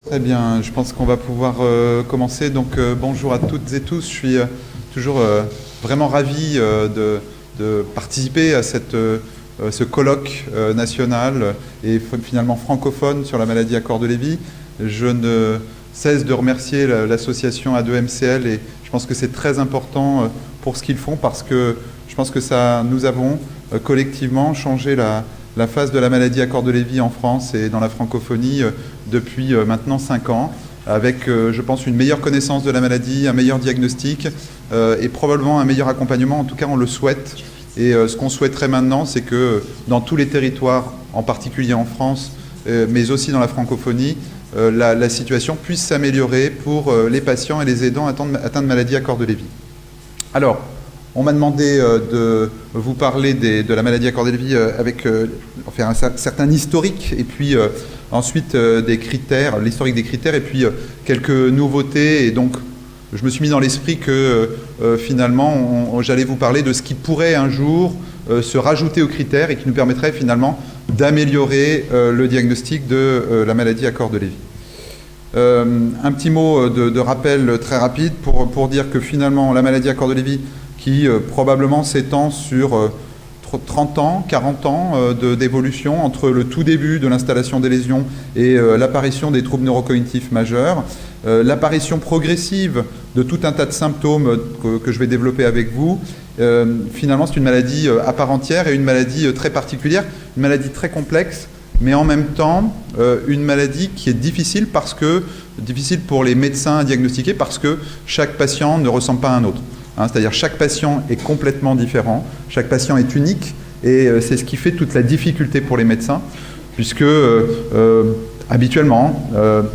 Très bien, je pense qu'on va pouvoir commencer. Donc bonjour à toutes et tous, je suis toujours vraiment ravi de participer à ce colloque national et finalement francophone sur la maladie à corps de Lévy. Je ne cesse de remercier l'association A2MCL et je pense que c'est très important pour ce qu'ils font parce que je pense que nous avons collectivement changé la face de la maladie à corps de Lévy en France et dans la francophonie depuis maintenant 5 ans, avec, je pense, une meilleure connaissance de la maladie, un meilleur diagnostic et probablement un meilleur accompagnement. En tout cas, on le souhaite. Et ce qu'on souhaiterait maintenant, c'est que dans tous les territoires, en particulier en France, mais aussi dans la francophonie, la situation puisse s'améliorer pour les patients et les aidants atteints de maladie à corps de Lévy. Alors, on m'a demandé de vous parler de la maladie à corps de Lévy avec faire un certain historique et puis ensuite des critères, l'historique des critères et puis quelques nouveautés. Et donc, je me suis mis dans l'esprit que finalement, j'allais vous parler de ce qui pourrait un jour se rajouter aux critères et qui nous permettrait finalement d'améliorer le diagnostic de la maladie à corps de Lévy. Un petit mot de rappel très rapide pour dire que finalement, la maladie à corps de Lévy qui probablement s'étend sur 30 ans, 40 ans d'évolution entre le tout début de l'installation des lésions et l'apparition des troubles neurocognitifs majeurs, l'apparition progressive de tout un tas de symptômes que je vais développer avec vous. Finalement, c'est une maladie à part entière et une maladie très particulière, une maladie très complexe, mais en même temps, une maladie qui est difficile pour les médecins à diagnostiquer parce que chaque patient ne ressemble pas à un autre. C'est-à-dire chaque patient est complètement différent, chaque patient est unique et c'est ce qui fait toute la difficulté pour les médecins puisque habituellement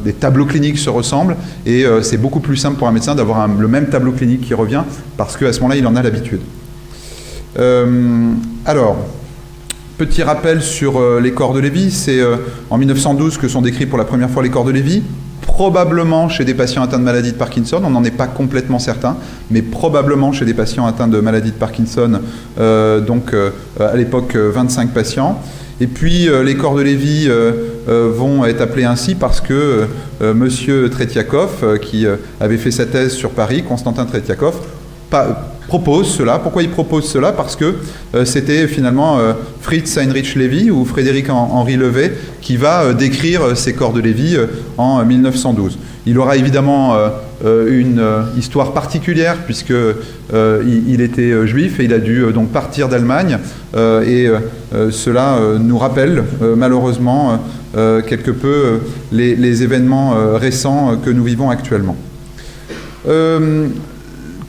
les tableaux cliniques se ressemblent et c'est beaucoup plus simple pour un médecin d'avoir le même tableau clinique qui revient parce qu'à ce moment-là il en a l'habitude. Alors, petit rappel sur les corps de Lévy, c'est en 1912 que sont décrits pour la première fois les corps de Lévy. Probablement chez des patients atteints de maladie de Parkinson, on n'en est pas complètement certain, mais probablement chez des patients atteints de maladie de Parkinson, à l'époque 25 patients. Et puis les corps de Lévy vont être appelés ainsi parce que monsieur Tretiakov, qui avait fait sa thèse sur Paris, Constantin Tretiakov, propose cela. Pourquoi il propose cela? Parce que c'était finalement Fritz Heinrich Lévy ou Frédéric-Henri Levet qui va décrire ces corps de Lévy en 1912. Il aura évidemment une histoire particulière puisque il était juif et il a dû donc partir d'Allemagne et cela nous rappelle malheureusement quelque peu les événements récents que nous vivons actuellement.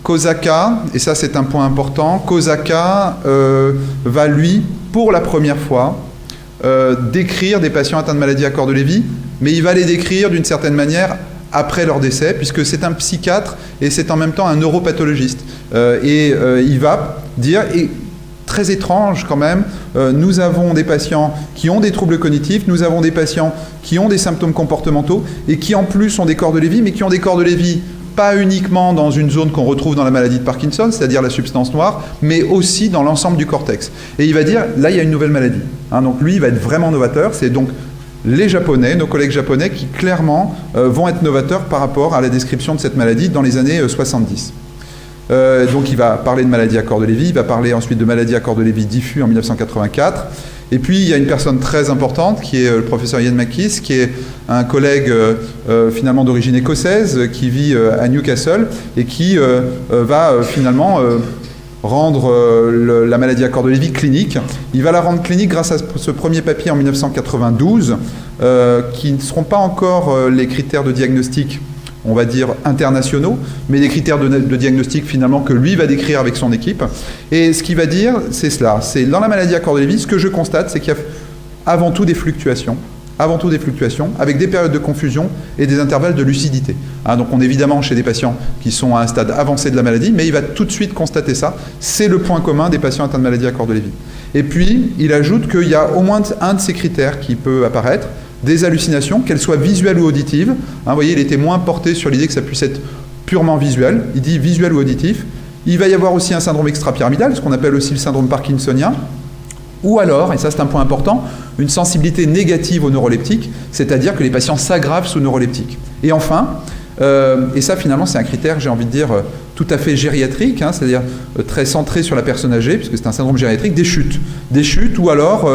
Kosaka, et ça c'est un point important, Kosaka va lui, pour la première fois, décrire des patients atteints de maladie à corps de Lévy, mais il va les décrire d'une certaine manière après leur décès, puisque c'est un psychiatre et c'est en même temps un neuropathologiste. Il va dire, et très étrange quand même, nous avons des patients qui ont des troubles cognitifs, nous avons des patients qui ont des symptômes comportementaux et qui en plus ont des corps de Lévy, mais qui ont des corps de Lévy pas uniquement dans une zone qu'on retrouve dans la maladie de Parkinson, c'est-à-dire la substance noire, mais aussi dans l'ensemble du cortex. Et il va dire, là, il y a une nouvelle maladie. Donc lui, il va être vraiment novateur. C'est donc les Japonais, nos collègues japonais, qui clairement vont être novateurs par rapport à la description de cette maladie dans les années 70. Donc il va parler de maladie à corps de Lévy, il va parler ensuite de maladie à corps de Lévy diffus en 1984. Et puis, il y a une personne très importante qui est le professeur Ian Mackiss, qui est un collègue finalement d'origine écossaise, qui vit à Newcastle et qui va finalement rendre la maladie à corps de Lévy clinique. Il va la rendre clinique grâce à ce premier papier en 1992, qui ne seront pas encore les critères de diagnostic, on va dire, internationaux, mais des critères de diagnostic finalement que lui va décrire avec son équipe. Et ce qu'il va dire, c'est cela. C'est dans la maladie à corps de Lévy, ce que je constate, c'est qu'il y a avant tout des fluctuations, avec des périodes de confusion et des intervalles de lucidité. Donc on est évidemment chez des patients qui sont à un stade avancé de la maladie, mais il va tout de suite constater ça. C'est le point commun des patients atteints de maladie à corps de Lévy. Et puis, il ajoute qu'il y a au moins un de ces critères qui peut apparaître, des hallucinations, qu'elles soient visuelles ou auditives. Vous voyez, il était moins porté sur l'idée que ça puisse être purement visuel. Il dit visuel ou auditif. Il va y avoir aussi un syndrome extrapyramidal, ce qu'on appelle aussi le syndrome parkinsonien, Ou alors, et ça c'est un point important, une sensibilité négative aux neuroleptiques, c'est-à-dire que les patients s'aggravent sous neuroleptiques. Et enfin, et ça finalement c'est un critère, j'ai envie de dire, tout à fait gériatrique, hein, c'est-à-dire très centré sur la personne âgée, puisque c'est un syndrome gériatrique, des chutes ou alors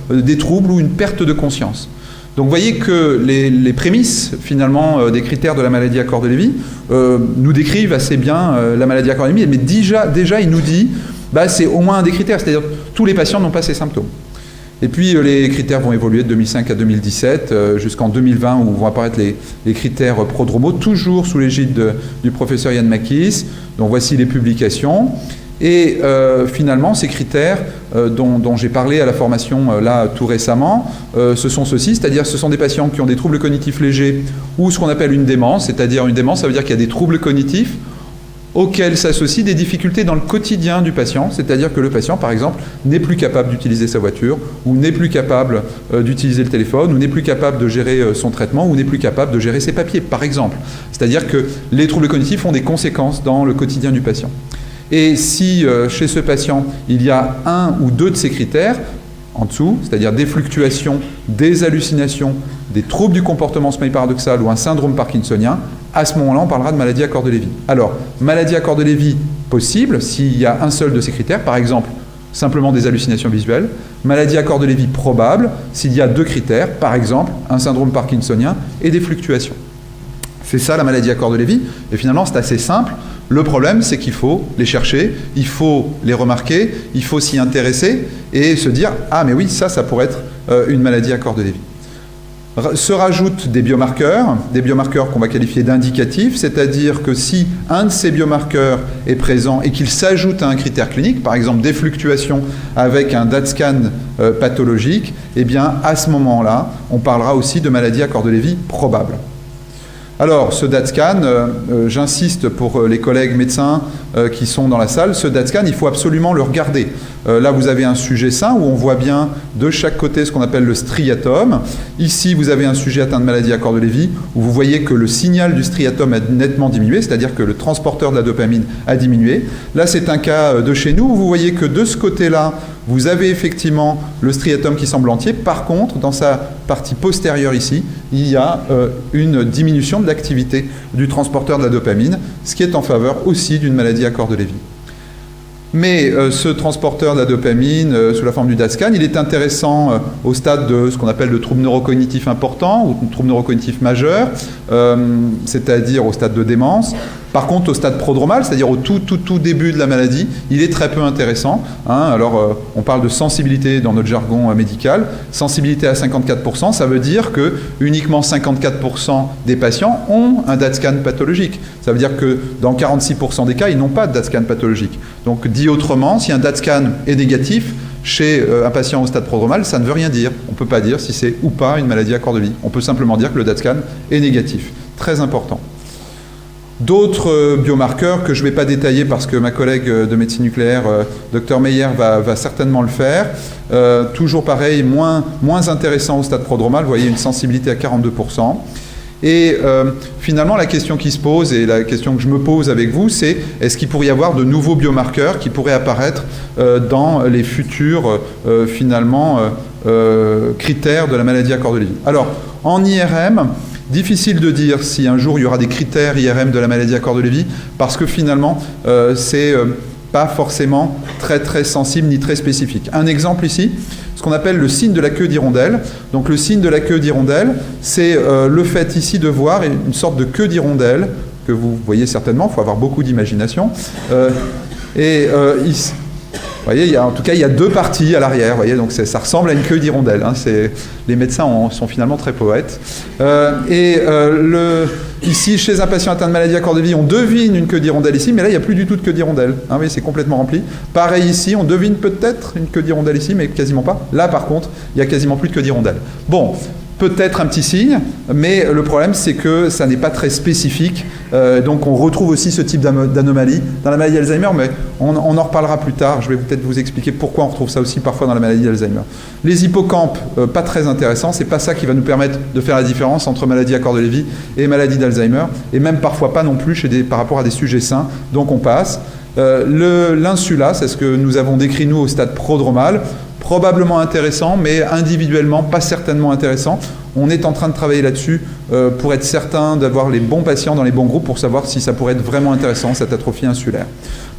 des troubles ou une perte de conscience. Donc vous voyez que les prémices finalement des critères de la maladie à corps de Lévy nous décrivent assez bien la maladie à corps de Lévy, mais déjà il nous dit c'est au moins un des critères, c'est-à-dire tous les patients n'ont pas ces symptômes. Et puis les critères vont évoluer de 2005 à 2017 jusqu'en 2020 où vont apparaître les critères prodromaux, toujours sous l'égide du professeur Yann Makis. Donc voici les publications. Et finalement, ces critères dont j'ai parlé à la formation là tout récemment, ce sont ceux-ci, c'est-à-dire ce sont des patients qui ont des troubles cognitifs légers ou ce qu'on appelle une démence, c'est-à-dire une démence, ça veut dire qu'il y a des troubles cognitifs auxquels s'associent des difficultés dans le quotidien du patient, c'est-à-dire que le patient, par exemple, n'est plus capable d'utiliser sa voiture, ou n'est plus capable d'utiliser le téléphone, ou n'est plus capable de gérer son traitement, ou n'est plus capable de gérer ses papiers, par exemple. C'est-à-dire que les troubles cognitifs ont des conséquences dans le quotidien du patient. Et si chez ce patient, il y a un ou deux de ces critères, en dessous, c'est-à-dire des fluctuations, des hallucinations, des troubles du comportement sommeil paradoxal ou un syndrome parkinsonien, à ce moment-là, on parlera de maladie à corps de Lévy. Alors, maladie à corps de Lévy possible s'il y a un seul de ces critères, par exemple, simplement des hallucinations visuelles. Maladie à corps de Lévy probable s'il y a deux critères, par exemple, un syndrome parkinsonien et des fluctuations. C'est ça la maladie à corps de Lévy, et finalement c'est assez simple. Le problème, c'est qu'il faut les chercher, il faut les remarquer, il faut s'y intéresser et se dire « Ah, mais oui, ça pourrait être une maladie à corps de Lévy ». Se rajoutent des biomarqueurs qu'on va qualifier d'indicatifs, c'est-à-dire que si un de ces biomarqueurs est présent et qu'il s'ajoute à un critère clinique, par exemple des fluctuations avec un DaT-scan pathologique, eh bien à ce moment-là, on parlera aussi de maladie à corps de Lévy probable. Alors, ce DaT-scan, j'insiste pour les collègues médecins qui sont dans la salle, ce DaT-scan, il faut absolument le regarder. Là, vous avez un sujet sain où on voit bien de chaque côté ce qu'on appelle le striatum. Ici, vous avez un sujet atteint de maladie à corps de Lévy où vous voyez que le signal du striatum a nettement diminué, c'est-à-dire que le transporteur de la dopamine a diminué. Là, c'est un cas de chez nous où vous voyez que de ce côté-là, vous avez effectivement le striatum qui semble entier. Par contre, dans sa partie postérieure ici, il y a une diminution de l'activité du transporteur de la dopamine, ce qui est en faveur aussi d'une maladie à corps de Lévy. Mais ce transporteur de la dopamine, sous la forme du DaT-scan, il est intéressant au stade de ce qu'on appelle le trouble neurocognitif important ou trouble neurocognitif majeur, c'est-à-dire au stade de démence. Par contre, au stade prodromal, c'est-à-dire au tout début de la maladie, il est très peu intéressant. Alors, on parle de sensibilité dans notre jargon médical. Sensibilité à 54%, ça veut dire que uniquement 54% des patients ont un DaT-scan pathologique. Ça veut dire que dans 46% des cas, ils n'ont pas de DaT-scan pathologique. Donc, dit autrement, si un DaT-scan est négatif, chez un patient au stade prodromal, ça ne veut rien dire. On ne peut pas dire si c'est ou pas une maladie à corps de Lévy. On peut simplement dire que le DaT-scan est négatif. Très important. D'autres biomarqueurs que je ne vais pas détailler parce que ma collègue de médecine nucléaire, Dr Meyer, va certainement le faire. Toujours pareil, moins intéressant au stade prodromal, vous voyez une sensibilité à 42%. Et finalement, la question qui se pose, et la question que je me pose avec vous, c'est est-ce qu'il pourrait y avoir de nouveaux biomarqueurs qui pourraient apparaître dans les futurs, critères de la maladie à corps de Lévy. Alors, en IRM, difficile de dire si un jour il y aura des critères IRM de la maladie à corps de Lévy, parce que finalement, c'est pas forcément très sensible ni très spécifique. Un exemple ici, ce qu'on appelle le signe de la queue d'hirondelle. Donc le signe de la queue d'hirondelle, c'est le fait ici de voir une sorte de queue d'hirondelle, que vous voyez certainement, il faut avoir beaucoup d'imagination. Ici, vous voyez, en tout cas, il y a deux parties à l'arrière, vous voyez, donc ça ressemble à une queue d'hirondelle. Les médecins sont finalement très poètes. Ici, chez un patient atteint de maladie à corps de Lévy, on devine une queue d'hirondelle ici, mais là, il n'y a plus du tout de queue d'hirondelle. Vous voyez, c'est complètement rempli. Pareil ici, on devine peut-être une queue d'hirondelle ici, mais quasiment pas. Là, par contre, il n'y a quasiment plus de queue d'hirondelle. Bon, peut-être un petit signe, mais le problème, c'est que ça n'est pas très spécifique. Donc, on retrouve aussi ce type d'anomalie dans la maladie d'Alzheimer, mais on en reparlera plus tard. Je vais peut-être vous expliquer pourquoi on retrouve ça aussi parfois dans la maladie d'Alzheimer. Les hippocampes, pas très intéressants. C'est pas ça qui va nous permettre de faire la différence entre maladie à corps de Lévy et maladie d'Alzheimer, et même parfois pas non plus par rapport à des sujets sains. Donc, on passe. L'insula, c'est ce que nous avons décrit, nous, au stade prodromal. probablement intéressant, mais individuellement pas certainement intéressant. On est en train de travailler là-dessus pour être certain d'avoir les bons patients dans les bons groupes pour savoir si ça pourrait être vraiment intéressant, cette atrophie insulaire.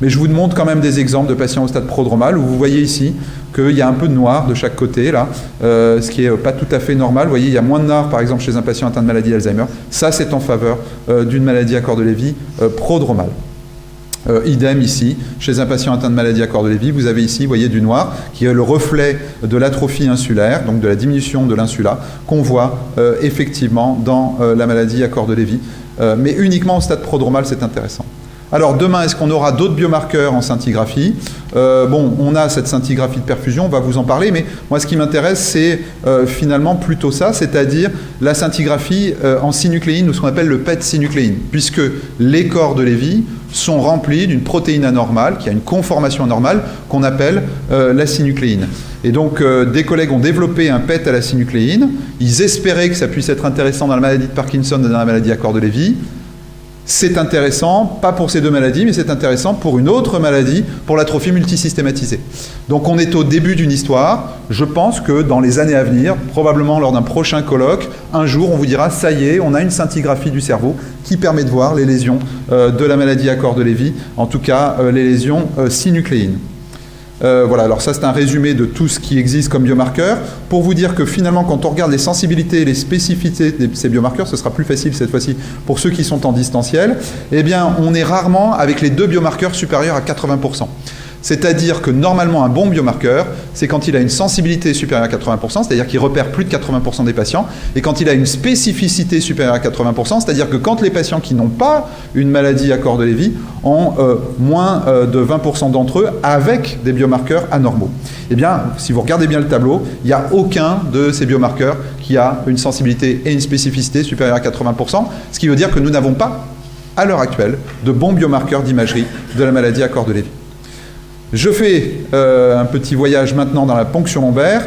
Mais je vous montre quand même des exemples de patients au stade prodromal où vous voyez ici qu'il y a un peu de noir de chaque côté, là, ce qui n'est pas tout à fait normal. Vous voyez, il y a moins de noir, par exemple, chez un patient atteint de maladie d'Alzheimer. Ça, c'est en faveur d'une maladie à corps de Lévy prodromale. Idem ici, chez un patient atteint de maladie à corps de Lévy, vous avez ici, vous voyez, du noir, qui est le reflet de l'atrophie insulaire, donc de la diminution de l'insula, qu'on voit effectivement dans la maladie à corps de Lévy. Mais uniquement au stade prodromal, c'est intéressant. Alors demain, est-ce qu'on aura d'autres biomarqueurs en scintigraphie? Bon, on a cette scintigraphie de perfusion, on va vous en parler, mais moi ce qui m'intéresse, c'est finalement plutôt ça, c'est-à-dire la scintigraphie en synucléine, ou ce qu'on appelle le PET synucléine, puisque les corps de Lévy sont remplis d'une protéine anormale, qui a une conformation anormale, qu'on appelle la synucléine. Et donc, des collègues ont développé un PET à la synucléine, ils espéraient que ça puisse être intéressant dans la maladie de Parkinson et dans la maladie à corps de Lévy. C'est intéressant, pas pour ces deux maladies, mais c'est intéressant pour une autre maladie, pour l'atrophie multisystématisée. Donc on est au début d'une histoire. Je pense que dans les années à venir, probablement lors d'un prochain colloque, un jour on vous dira, ça y est, on a une scintigraphie du cerveau qui permet de voir les lésions de la maladie à corps de Lévy, en tout cas les lésions synucléines. Voilà, alors ça c'est un résumé de tout ce qui existe comme biomarqueurs. Pour vous dire que finalement, quand on regarde les sensibilités et les spécificités de ces biomarqueurs, ce sera plus facile cette fois-ci pour ceux qui sont en distanciel, eh bien on est rarement avec les deux biomarqueurs supérieurs à 80%. C'est-à-dire que normalement, un bon biomarqueur, c'est quand il a une sensibilité supérieure à 80%, c'est-à-dire qu'il repère plus de 80% des patients, et quand il a une spécificité supérieure à 80%, c'est-à-dire que quand les patients qui n'ont pas une maladie à corps de Lévy ont moins de 20% d'entre eux avec des biomarqueurs anormaux. Eh bien, si vous regardez bien le tableau, il n'y a aucun de ces biomarqueurs qui a une sensibilité et une spécificité supérieure à 80%, ce qui veut dire que nous n'avons pas, à l'heure actuelle, de bons biomarqueurs d'imagerie de la maladie à corps de Lévy. Je fais un petit voyage maintenant dans la ponction lombaire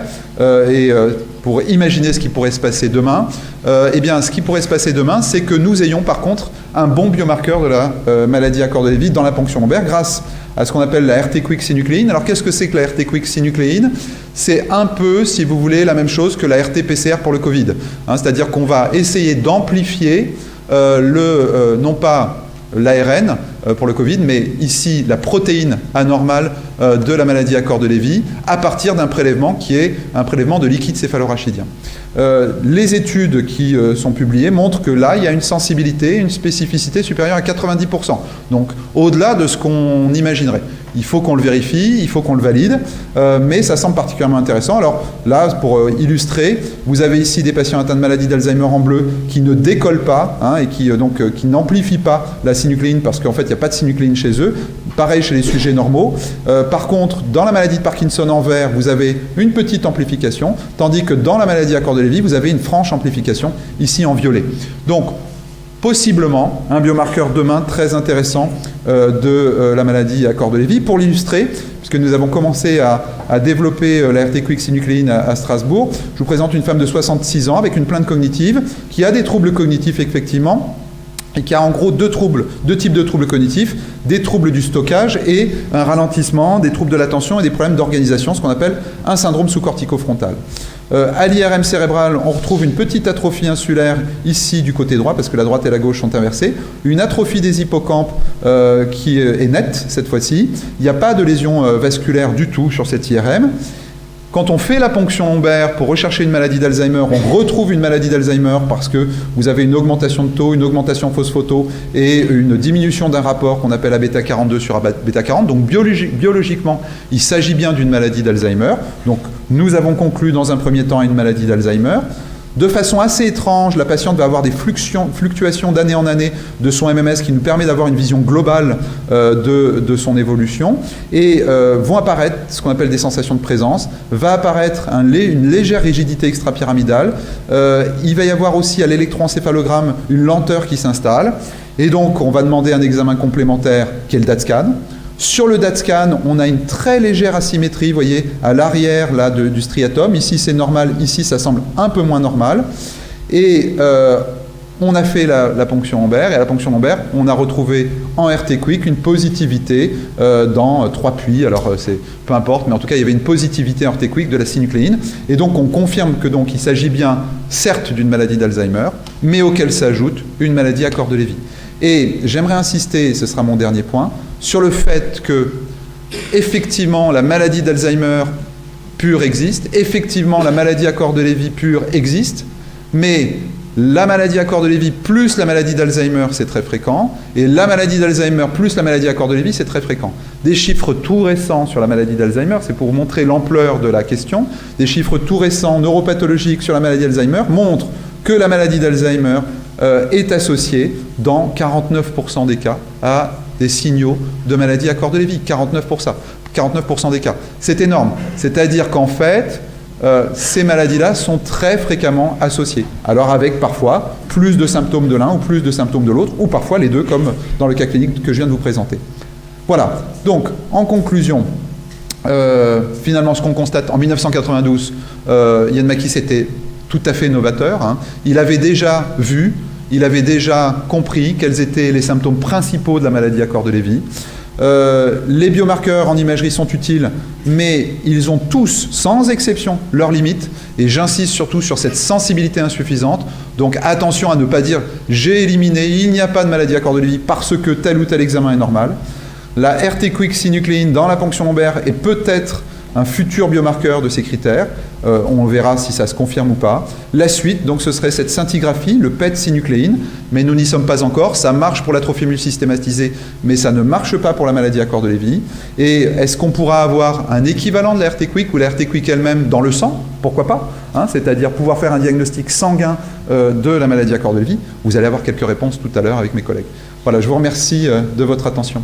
pour imaginer ce qui pourrait se passer demain. Eh bien, ce qui pourrait se passer demain, c'est que nous ayons par contre un bon biomarqueur de la maladie à corps de Lévy dans la ponction lombaire grâce à ce qu'on appelle la RT-Quick synucléine. Alors qu'est-ce que c'est que la RT-Quick synucléine? C'est un peu, si vous voulez, la même chose que la RT-PCR pour le Covid. C'est-à-dire qu'on va essayer d'amplifier non pas l'ARN pour le Covid, mais ici la protéine anormale de la maladie à corps de Lévy à partir d'un prélèvement qui est un prélèvement de liquide céphalorachidien. Les études qui sont publiées montrent que là, il y a une sensibilité, une spécificité supérieure à 90%. Donc, au-delà de ce qu'on imaginerait. Il faut qu'on le vérifie, il faut qu'on le valide, mais ça semble particulièrement intéressant. Alors là, pour illustrer, vous avez ici des patients atteints de maladie d'Alzheimer en bleu qui ne décollent pas et qui n'amplifient pas la synucléine parce qu'en fait, il n'y a pas de synucléine chez eux. Pareil chez les sujets normaux. Par contre, dans la maladie de Parkinson en vert, vous avez une petite amplification, tandis que dans la maladie à corps de Lévy, vous avez une franche amplification, ici en violet. Donc, possiblement, un biomarqueur demain très intéressant de la maladie à corps de Lévy. Pour l'illustrer, puisque nous avons commencé à développer la RT-Quick synucléine à Strasbourg, je vous présente une femme de 66 ans avec une plainte cognitive, qui a des troubles cognitifs effectivement, et qui a en gros deux types de troubles cognitifs, des troubles du stockage et un ralentissement, des troubles de l'attention et des problèmes d'organisation, ce qu'on appelle un syndrome sous-cortico-frontal. À l'IRM cérébral, on retrouve une petite atrophie insulaire ici du côté droit, parce que la droite et la gauche sont inversées, une atrophie des hippocampes qui est nette cette fois-ci. Il n'y a pas de lésion vasculaire du tout sur cette IRM. Quand on fait la ponction lombaire pour rechercher une maladie d'Alzheimer, on retrouve une maladie d'Alzheimer parce que vous avez une augmentation de taux, une augmentation phospho-taux et une diminution d'un rapport qu'on appelle A-bêta-42 sur A-bêta-40. Donc biologiquement, il s'agit bien d'une maladie d'Alzheimer. Donc nous avons conclu dans un premier temps à une maladie d'Alzheimer. De façon assez étrange, la patiente va avoir des fluctuations d'année en année de son MMS qui nous permet d'avoir une vision globale de son évolution et vont apparaître ce qu'on appelle des sensations de présence, va apparaître une légère rigidité extrapyramidale, il va y avoir aussi à l'électroencéphalogramme une lenteur qui s'installe et donc on va demander un examen complémentaire qui est le DaT-scan. Sur le DaT-scan, on a une très légère asymétrie, vous voyez, à l'arrière là, du striatum. Ici, c'est normal, ici, ça semble un peu moins normal. Et On a fait la ponction lombaire, et à la ponction lombaire, on a retrouvé en RT-Quick une positivité dans 3 puits. Alors, peu importe, mais en tout cas, il y avait une positivité en RT-Quick de la synucléine. Et donc, on confirme que donc il s'agit bien, certes, d'une maladie d'Alzheimer, mais auquel s'ajoute une maladie à corps de Lévy. Et j'aimerais insister, et ce sera mon dernier point, sur le fait que, effectivement, la maladie d'Alzheimer pure existe, effectivement, la maladie à corps de Lévy pure existe, mais la maladie à corps de Lévy plus la maladie d'Alzheimer, c'est très fréquent, et la maladie d'Alzheimer plus la maladie à corps de Lévy, c'est très fréquent. Des chiffres tout récents sur la maladie d'Alzheimer, c'est pour vous montrer l'ampleur de la question, des chiffres tout récents neuropathologiques sur la maladie d'Alzheimer montrent que la maladie d'Alzheimer est associée dans 49% des cas à des signaux de maladie à corps de Lévy. 49% des cas. C'est énorme. C'est-à-dire qu'en fait, ces maladies-là sont très fréquemment associées. Alors avec parfois plus de symptômes de l'un ou plus de symptômes de l'autre, ou parfois les deux, comme dans le cas clinique que je viens de vous présenter. Voilà. Donc, en conclusion, finalement, ce qu'on constate en 1992, Ian Makis était tout à fait novateur. Hein. Il avait déjà vu, il avait déjà compris quels étaient les symptômes principaux de la maladie à corps de Lévy. Les biomarqueurs en imagerie sont utiles, mais ils ont tous, sans exception, leurs limites. Et j'insiste surtout sur cette sensibilité insuffisante. Donc attention à ne pas dire « j'ai éliminé, il n'y a pas de maladie à corps de Lévy parce que tel ou tel examen est normal ». La RT-Quick synucléine dans la ponction lombaire est peut-être un futur biomarqueur de ces critères. On verra si ça se confirme ou pas. La suite, donc, ce serait cette scintigraphie, le PET synucléine, mais nous n'y sommes pas encore. Ça marche pour l'atrophie multisystématisée, mais ça ne marche pas pour la maladie à corps de Lévy. Et est-ce qu'on pourra avoir un équivalent de la RT-Quick ou la RT-Quick elle-même dans le sang? Pourquoi pas, hein, c'est-à-dire pouvoir faire un diagnostic sanguin de la maladie à corps de Lévy. Vous allez avoir quelques réponses tout à l'heure avec mes collègues. Voilà, je vous remercie de votre attention.